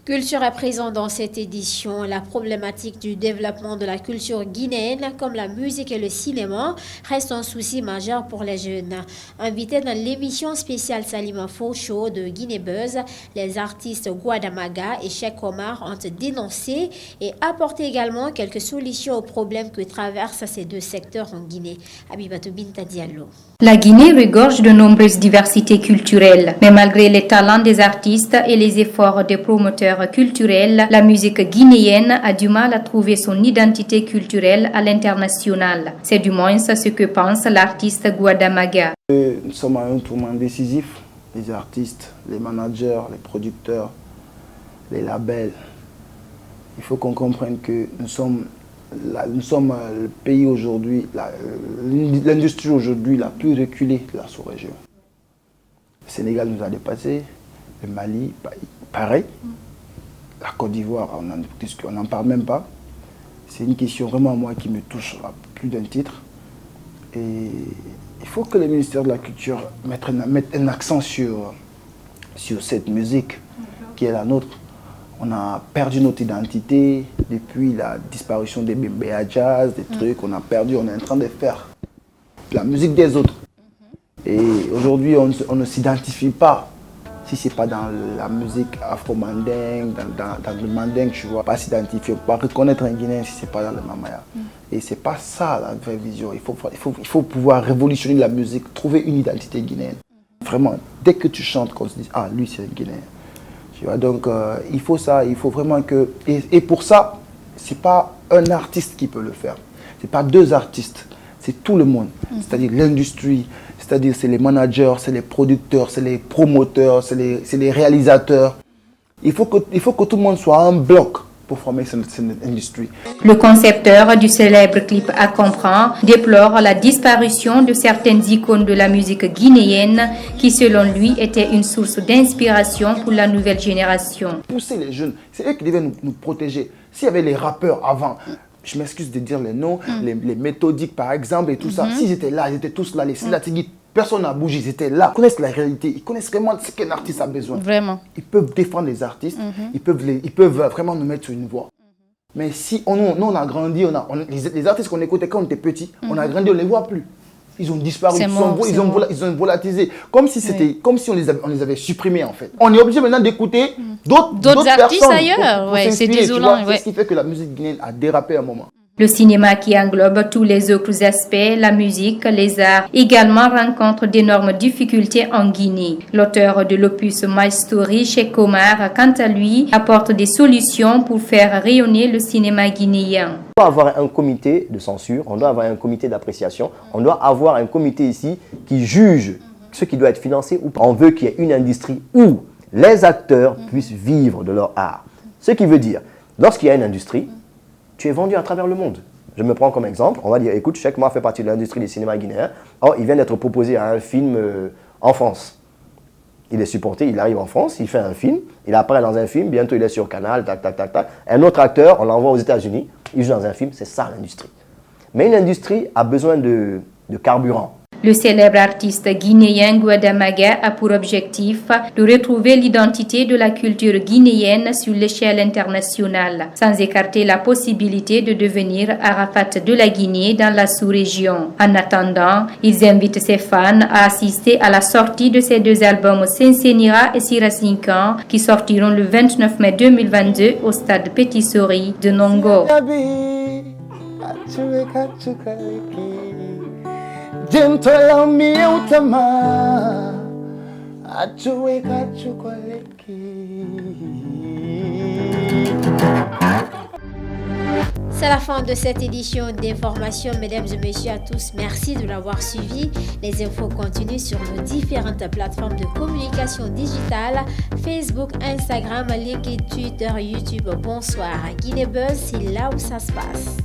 Culture à présent dans cette édition, la problématique du développement de la culture guinéenne comme la musique et le cinéma reste un souci majeur pour les jeunes. Invités dans l'émission spéciale Salima Fo Show de Guinée Buzz, les artistes Guadamaga et Cheikh Omar ont dénoncé et apporté également quelques solutions aux problèmes que traversent ces deux secteurs en Guinée. Abibatou Binta Diallo. La Guinée regorge de nombreuses diversités culturelles, mais malgré les talents des artistes et les efforts des promoteurs culturels, la musique guinéenne a du mal à trouver son identité culturelle à l'international. C'est du moins ce que pense l'artiste Guadamaga. Nous sommes à un tournant décisif. Les artistes, les managers, les producteurs, les labels. Il faut qu'on comprenne que nous sommes le pays aujourd'hui, l'industrie aujourd'hui la plus reculée de la sous-région. Le Sénégal nous a dépassés, le Mali, pareil. La Côte d'Ivoire, on n'en parle même pas. C'est une question vraiment moi qui me touche à plus d'un titre. Et il faut que le ministère de la Culture mette un accent sur cette musique qui est la nôtre. On a perdu notre identité depuis la disparition des BBA Jazz, des trucs. On a perdu, on est en train de faire la musique des autres. Et aujourd'hui, on ne s'identifie pas. Si ce n'est pas dans la musique afro-mandingue, dans le mandingue, tu vois, pas s'identifier, pas reconnaître un Guinéen si ce n'est pas dans le mamaya. Et ce n'est pas ça la vraie vision. Il faut pouvoir révolutionner la musique, trouver une identité guinéenne. Vraiment, dès que tu chantes, qu'on se dise, ah, lui c'est un Guinéen. Tu vois, donc il faut ça, il faut vraiment que... Et pour ça, ce n'est pas un artiste qui peut le faire. Ce n'est pas deux artistes, c'est tout le monde. C'est-à-dire l'industrie, c'est-à-dire c'est les managers, c'est les producteurs, c'est les promoteurs, c'est les réalisateurs. Il faut que tout le monde soit un bloc pour former cette industrie. Le concepteur du célèbre clip À comprendre déplore la disparition de certaines icônes de la musique guinéenne qui, selon lui, étaient une source d'inspiration pour la nouvelle génération. Pousser les jeunes, c'est eux qui devaient nous protéger. S'il y avait les rappeurs avant, je m'excuse de dire les noms, les méthodiques par exemple et tout ça, s'ils étaient là, ils étaient tous là, les Silatigui, personne n'a bougé, ils étaient là. Ils connaissent la réalité, ils connaissent vraiment ce qu'un artiste a besoin. Vraiment. Ils peuvent défendre les artistes, ils peuvent vraiment nous mettre sur une voie. Mais si nous on a grandi, les artistes qu'on écoutait quand on était petits, on a grandi, on ne les voit plus. Ils ont disparu, ils ont volatilisé. Comme si on les avait supprimés en fait. On est obligé maintenant d'écouter d'autres artistes ailleurs. Ouais, c'est désolant. C'est ce qui fait que la musique guinéenne a dérapé à un moment. Le cinéma qui englobe tous les autres aspects, la musique, les arts, également rencontre d'énormes difficultés en Guinée. L'auteur de l'opus My Story, Cheikh Omar, quant à lui, apporte des solutions pour faire rayonner le cinéma guinéen. On doit avoir un comité de censure, on doit avoir un comité d'appréciation, on doit avoir un comité ici qui juge ce qui doit être financé ou pas. On veut qu'il y ait une industrie où les acteurs puissent vivre de leur art. Ce qui veut dire, lorsqu'il y a une industrie, tu es vendu à travers le monde. Je me prends comme exemple, on va dire, écoute, Cheikh Omar fait partie de l'industrie du cinéma guinéen. Or, il vient d'être proposé à un film en France. Il est supporté, il arrive en France, il fait un film, il apparaît dans un film, bientôt il est sur Canal, tac, tac, tac, tac. Un autre acteur, on l'envoie aux États-Unis, il joue dans un film, c'est ça l'industrie. Mais une industrie a besoin de carburant. Le célèbre artiste guinéen Guadamaga a pour objectif de retrouver l'identité de la culture guinéenne sur l'échelle internationale, sans écarter la possibilité de devenir Arafat de la Guinée dans la sous-région. En attendant, ils invitent ses fans à assister à la sortie de ces deux albums Sensenira et Sirasinkan qui sortiront le 29 mai 2022 au stade Petit Sori de Nongo. Jentola miutama achuwe kachukoleki. C'est la fin de cette édition d'information, mesdames et messieurs à tous. Merci de l'avoir suivi. Les infos continuent sur nos différentes plateformes de communication digitale, Facebook, Instagram, LinkedIn, Twitter, YouTube. Bonsoir. Guinée Buzz, c'est là où ça se passe.